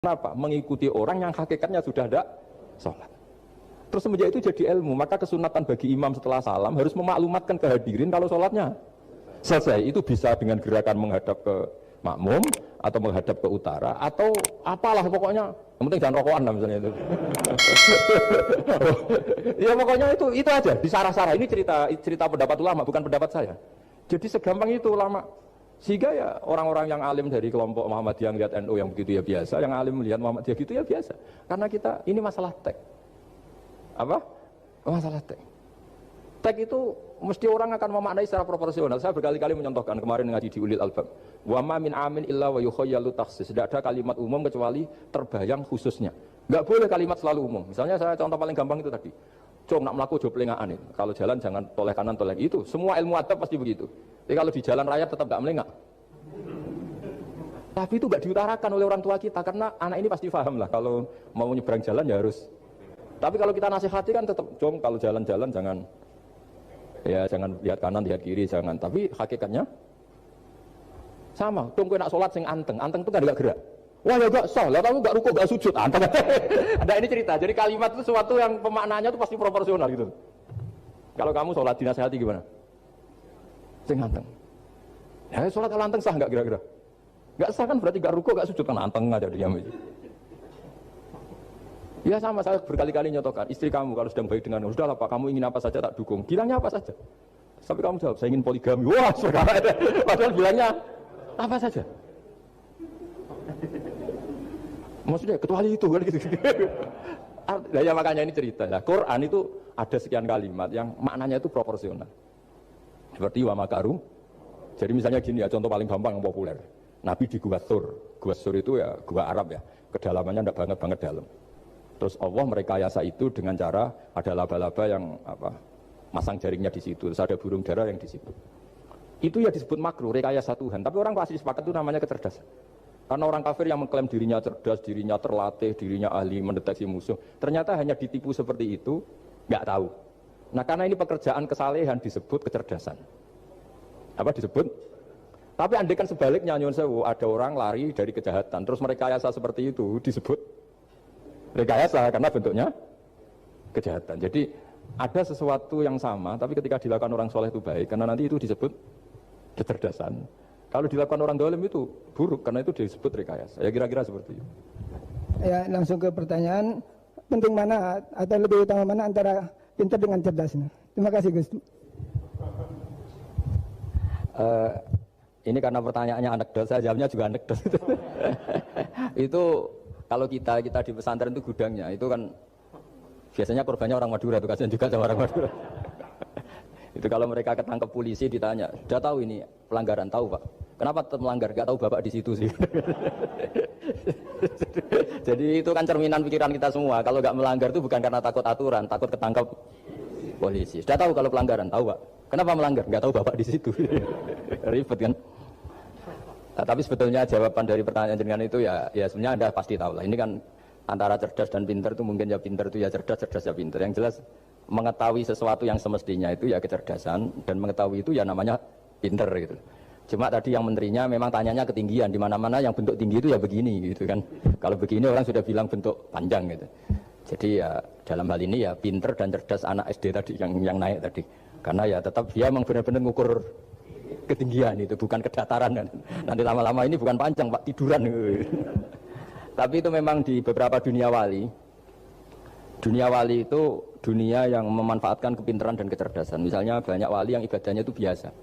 Kenapa? Mengikuti orang yang hakikatnya sudah ada sholat. Terus semenjak itu jadi ilmu, maka kesunatan bagi imam setelah salam harus memaklumatkan ke hadirin kalau sholatnya selesai. Itu bisa dengan gerakan menghadap ke makmum atau menghadap ke utara atau apalah pokoknya. Yang penting jangan rokokan lah misalnya itu. Ya pokoknya itu aja disarah-sarah. Ini cerita pendapat ulama bukan pendapat saya. Jadi segampang itu ulama. Sehingga ya orang-orang yang alim dari kelompok Muhammadiyah lihat NU yang begitu ya biasa, yang alim melihat Muhammadiyah gitu ya biasa. Karena kita ini masalah tek. Apa? Masalah tek. Tek itu mesti orang akan memaknai secara proporsional. Saya berkali-kali menyontohkan kemarin ngaji di Ulil Albab. Wa ma min amin illa wa yukhayyalu takhsis. Tidak ada kalimat umum kecuali terbayang khususnya. Enggak boleh kalimat selalu umum. Misalnya saya contoh paling gampang itu tadi. Cung nak melaku jauh pelengahan itu. Kalau jalan jangan toleh kanan toleh itu. Semua ilmu adab pasti begitu. Tapi kalau di jalan raya tetap enggak melengak. Tapi itu enggak diutarakan oleh orang tua kita karena anak ini pasti paham lah kalau mau nyebrang jalan ya harus. Tapi kalau kita nasihati kan tetap cung kalau jalan-jalan jangan lihat kanan lihat kiri jangan. Tapi hakikatnya sama. Cung kowe nak salat sing anteng itu kan enggak gerak. Wah ya enggak sah, lah kamu enggak rukuk enggak sujud, anteng. Ada ini cerita. Jadi kalimat itu sesuatu yang pemaknanya itu pasti proporsional gitu. Kalau kamu sholat dinasihati gimana? Sing anteng. Ya sholat kalau anteng sah enggak kira-kira? Enggak sah kan berarti enggak rukuk enggak sujud kan anteng aja diam itu. Ya sama saya berkali-kali nyotokan istri kamu kalau sedang baik denganmu, sudahlah Pak kamu ingin apa saja tak dukung. Bilangnya apa saja. Sampai kamu jawab saya ingin poligami. Wah, sekarang padahal bilangnya apa saja. Maksudnya kecuali itu kan gitu. Nah, ya makanya ini cerita. Nah, Quran itu ada sekian kalimat yang maknanya itu proporsional. Seperti wa makaru. Jadi misalnya gini ya, contoh paling gampang yang populer. Nabi di Gua Thur. Gua Thur itu ya gua Arab ya. Kedalamannya enggak banget dalam. Terus Allah merekayasa itu dengan cara ada laba-laba yang masang jaringnya di situ. Terus ada burung dara yang di situ. Itu ya disebut makruh, rekayasa Tuhan. Tapi orang pasti sepakat itu namanya kecerdasan. Karena orang kafir yang mengklaim dirinya cerdas, dirinya terlatih, dirinya ahli mendeteksi musuh, ternyata hanya ditipu seperti itu, nggak tahu. Nah karena ini pekerjaan kesalehan disebut kecerdasan. Apa disebut? Tapi andaikan sebaliknya, nyuwun sewu, ada orang lari dari kejahatan, terus merekayasa seperti itu disebut rekayasa karena bentuknya kejahatan. Jadi ada sesuatu yang sama, tapi ketika dilakukan orang soleh itu baik, karena nanti itu disebut kecerdasan. Kalau dilakukan orang dolim itu buruk, karena itu disebut rekayasa. Ya kira-kira seperti itu. Ya langsung ke pertanyaan, penting mana atau lebih utama mana antara pintar dengan cerdas? Terima kasih Gus. Ini karena pertanyaannya anekdot, saya jawabnya juga anekdot. Itu kalau kita di pesantren itu gudangnya, itu kan biasanya korbannya orang Madura, itu kasihan juga sama orang Madura. Itu kalau mereka ketangkep polisi ditanya, sudah tahu ini pelanggaran, tahu Pak? Kenapa tetap melanggar? Gak tahu Bapak di situ sih. Jadi itu kan cerminan pikiran kita semua. Kalau gak melanggar itu bukan karena takut aturan, takut ketangkep polisi. Sudah tahu kalau pelanggaran, tahu Pak? Kenapa melanggar? Gak tahu Bapak di situ. Ribet kan? Nah, tapi sebetulnya jawaban dari pertanyaan jenengan itu ya sebenarnya Anda pasti tahu lah. Ini kan antara cerdas dan pintar itu mungkin ya pintar itu ya cerdas, cerdas ya pintar. Yang jelas mengetahui sesuatu yang semestinya itu ya kecerdasan dan mengetahui itu ya namanya pintar gitu. Cuma tadi yang menterinya memang tanyanya ketinggian, di mana-mana yang bentuk tinggi itu ya begini gitu kan. Kalau begini orang sudah bilang bentuk panjang gitu. Jadi ya dalam hal ini ya pintar dan cerdas anak SD tadi yang naik tadi. Karena ya tetap dia memang benar-benar ngukur ketinggian itu, bukan kedataran kan. Nanti lama-lama ini bukan panjang Pak, tiduran. Tapi itu memang di beberapa dunia wali itu dunia yang memanfaatkan kepintaran dan kecerdasan. Misalnya banyak wali yang ibadahnya itu biasa.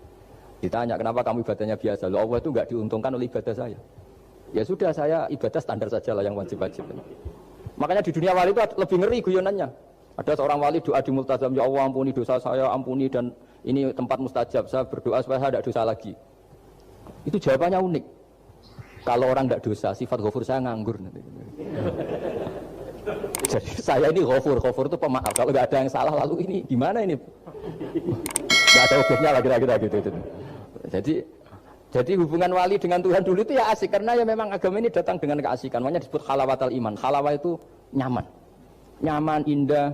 Ditanya kenapa kamu ibadahnya biasa? Loh Allah itu enggak diuntungkan oleh ibadah saya. Ya sudah saya ibadah standar saja lah yang wajib-wajib. Makanya di dunia wali itu lebih ngeri guyonannya. Ada seorang wali doa di multazam, ya Allah ampuni dosa saya, ampuni dan ini tempat mustajab, saya berdoa supaya saya tidak dosa lagi. Itu jawabannya unik. Kalau orang tidak dosa, sifat ghafur saya nganggur. Jadi saya ini ghafur itu pemaaf. Kalau nggak ada yang salah lalu ini gimana ini? Nggak ada objeknya lah kira-kira gitu. Jadi hubungan wali dengan Tuhan dulu itu ya asik karena ya memang agama ini datang dengan keasikan. Makanya disebut halawatul iman. Halawah itu nyaman, indah.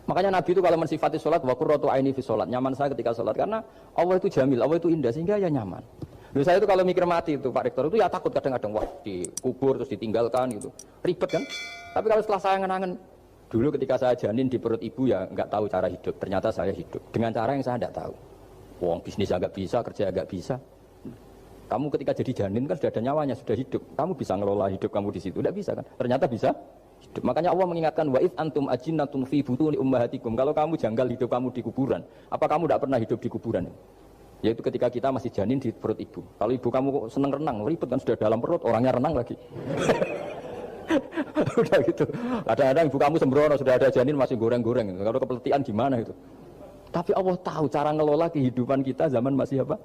Makanya Nabi itu kalau mensifati sholat wa qurratu aini fi sholat, nyaman saya ketika sholat karena Allah itu jamil, Allah itu indah sehingga ya nyaman. Loh, saya itu kalau mikir mati itu Pak Rektor itu ya takut kadang-kadang wah dikubur terus ditinggalkan gitu. Ribet kan? Tapi kalau setelah saya ngenangan dulu ketika saya janin di perut ibu ya nggak tahu cara hidup. Ternyata saya hidup dengan cara yang saya nggak tahu. Wong bisnis agak bisa, kerja agak bisa. Kamu ketika jadi janin kan sudah ada nyawanya, sudah hidup. Kamu bisa ngelola hidup kamu di situ. Tidak bisa kan? Ternyata bisa hidup. Makanya Allah mengingatkan wa id antum ajinnatun fi butuni ummahatikum. Kalau kamu janggal hidup kamu di kuburan, apa kamu tidak pernah hidup di kuburan? Yaitu ketika kita masih janin di perut ibu. Kalau ibu kamu kok seneng renang, ribet kan sudah dalam perut, orangnya renang lagi. Udah gitu. Kadang-kadang ibu kamu sembrono sudah ada janin masih goreng-goreng. Kalau kepeletihan gimana itu? Tapi Allah tahu cara ngelola kehidupan kita zaman masih apa?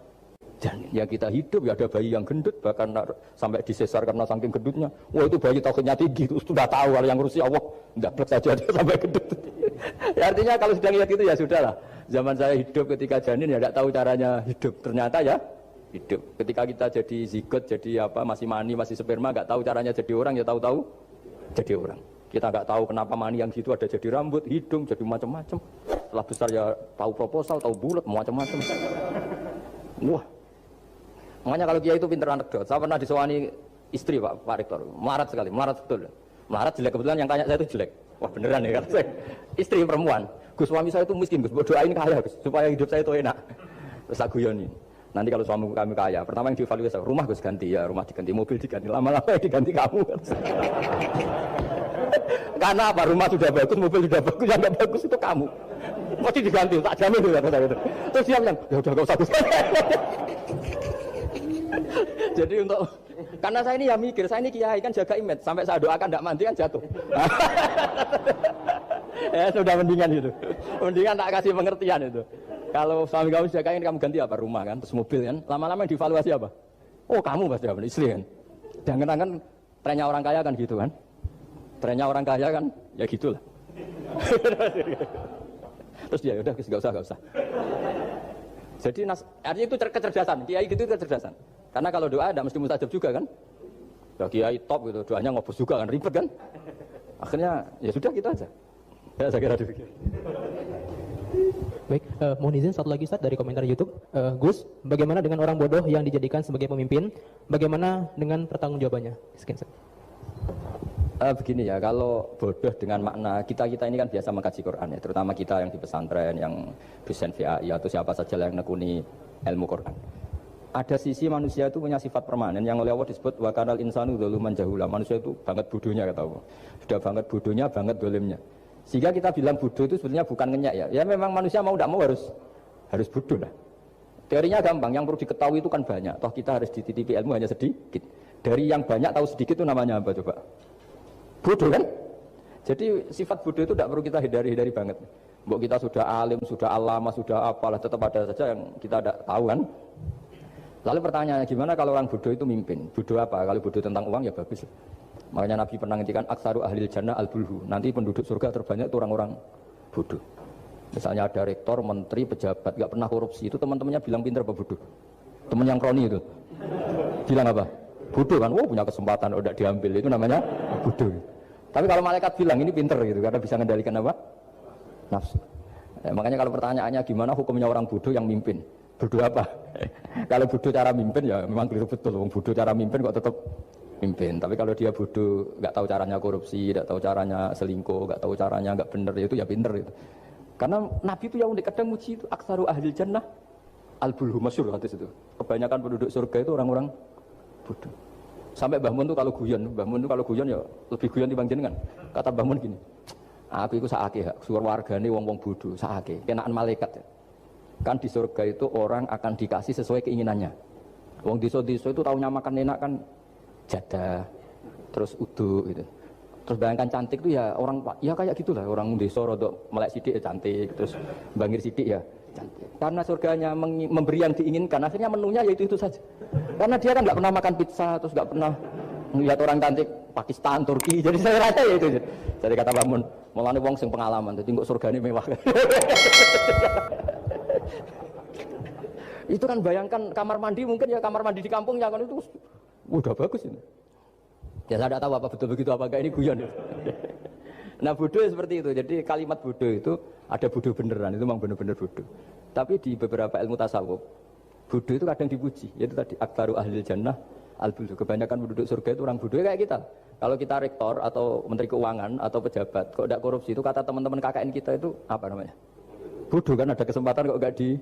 Janin. Ya kita hidup ya ada bayi yang gendut bahkan sampai disesar karena saking gendutnya. Wah itu bayi tauhidnya tinggi itu sudah tahu kalau yang ngurusi Allah ndablek saja dia sampai gendut. Ya, artinya kalau sedang lihat itu ya sudahlah. Zaman saya hidup ketika janin ya tidak tahu caranya hidup. Ternyata ya hidup. Ketika kita jadi zigot, jadi apa masih mani, masih sperma, nggak tahu caranya jadi orang ya tahu-tahu jadi orang. Kita nggak tahu kenapa mani yang situ ada jadi rambut, hidung, jadi macam-macam. Setelah besar ya tahu proposal, tahu bulat, macam-macam. Wah. Makanya kalau Kiai itu pinter anekdot. Saya pernah disewani istri Pak Rektor. Melarat sekali, melarat betul. Melarat jelek, kebetulan yang tanya saya itu jelek. Wah beneran ya kan? Istri perempuan. Gus suami saya itu miskin, Gus. Doain kaya Gus, supaya hidup saya itu enak. Terus aku yoni. Nanti kalau suami kami kaya, pertama yang dievaluasi rumah Gus ganti ya, rumah diganti, mobil diganti, lama-lama diganti kamu. Karena apa? Rumah sudah bagus, mobil sudah bagus, yang nggak bagus itu kamu. Pasti diganti, tak jamin itu kata gitu. Terus dia bilang, ya udah nggak usah Gus. Jadi untuk karena saya ini ya mikir, saya ini kiai kan jaga image, sampai saya doakan tidak mandi kan jatuh. Ya sudah mendingan itu, mendingan tak kasih pengertian itu. Kalau suami kamu jagain kamu ganti apa rumah kan, terus mobil kan, lama-lama dievaluasi apa? Oh kamu pasti apa istri kan? Jangan kan trennya orang kaya kan gitu kan? Trennya orang kaya kan ya gitulah. Terus dia udah nggak usah. Jadi artinya itu kecerdasan, kiai gitu itu kecerdasan. Karena kalau doa ada mesti mustajab juga kan? Ya kiai top gitu, doanya ngobos juga kan, ribet kan? Akhirnya ya sudah gitu aja. Ya saya kira demikian. Baik, mohon izin satu lagi Ustaz dari komentar YouTube. Gus, bagaimana dengan orang bodoh yang dijadikan sebagai pemimpin? Bagaimana dengan pertanggungjawabannya? Sekian Ustaz. Begini ya, kalau bodoh dengan makna kita ini kan biasa mengkaji Quran ya, terutama kita yang di pesantren, yang dosen VAI atau siapa saja yang nekuni ilmu Quran. Ada sisi manusia itu punya sifat permanen yang oleh Allah disebut wa kanal insanu dzaluman jahula. Manusia itu banget bodohnya kata Allah. Sudah banget bodohnya, banget dolimnya. Sehingga kita bilang bodoh itu sebenarnya bukan ngenyak ya. Ya memang manusia mau tidak mau harus bodoh lah. Teorinya gampang, yang perlu diketahui itu kan banyak. Toh kita harus dititipi ilmu hanya sedikit. Dari yang banyak tahu sedikit itu namanya apa coba? Bodoh kan? Jadi sifat bodoh itu tidak perlu kita hindari banget. Mbok kita sudah alim, sudah alama, sudah apalah, tetap ada saja yang kita tidak tahu kan. Lalu pertanyaannya gimana kalau orang bodoh itu mimpin? Bodoh apa? Kalau bodoh tentang uang ya bagus. Makanya Nabi pernah ngintikan aksaru ahlil jannah al-bulhu. Nanti penduduk surga terbanyak itu orang-orang bodoh. Misalnya ada rektor, menteri, pejabat, gak pernah korupsi. Itu teman-temannya bilang pintar apa bodoh? Teman yang kroni itu bilang apa? Bodoh kan? Oh punya kesempatan, udah diambil. Itu namanya bodoh. Tapi kalau malaikat bilang ini pintar gitu, karena bisa mengendalikan apa? Nafsu. Makanya kalau pertanyaannya gimana hukumnya orang bodoh yang mimpin? Bodoh apa? Kalau bodoh cara mimpin ya memang keliru betul. Bodoh cara mimpin kok tetap mimpin. Tapi kalau dia bodoh, nggak tahu caranya korupsi, nggak tahu caranya selingkuh, nggak tahu caranya nggak bener, itu ya pinter itu. Karena Nabi itu yang unik kadang muji itu aksaru ahlil jannah al-bulhu masyhur hadis itu. Kebanyakan penduduk surga itu orang-orang bodoh. Sampai Mbah Mun tuh kalau guyon ya lebih guyon dibanding jenengan. Kata Mbah Mun gini, aku itu saake hak, suruh wargane wong-wong bodoh, saake, kenaan malaikat ya. Kan di surga itu orang akan dikasih sesuai keinginannya. Wong diso-diso itu taunya makan enak kan jadah, terus uduk gitu. Terus bayangkan cantik itu ya orang ya kayak gitulah orang desa rodok melek sidik ya cantik, terus bangir sidik ya cantik. Karena surganya memberi yang diinginkan, akhirnya menunya ya itu saja. Karena dia kan nggak pernah makan pizza, terus nggak pernah melihat orang cantik Pakistan, Turki. Jadi saya rasa ya itu. Jadi kata Bangun, mulane wong sing pengalaman, jadi kok surgane mewah. Itu kan bayangkan kamar mandi mungkin ya kamar mandi di kampungnya kan itu udah bagus ini. Ya saya tidak tahu apa betul begitu apa enggak, ini guyon. Nah bodoh seperti itu. Jadi kalimat bodoh itu ada bodoh beneran, itu memang benar-benar bodoh. Tapi di beberapa ilmu tasawuf Bodoh itu kadang dipuji. Yaitu tadi aktaru ahlil jannah al-bulu. Kebanyakan penduduk surga itu orang bodoh kayak kita. Kalau kita rektor atau menteri keuangan atau pejabat kok tidak korupsi itu kata teman-teman KKN kita itu apa namanya? Bodoh kan, ada kesempatan kok enggak di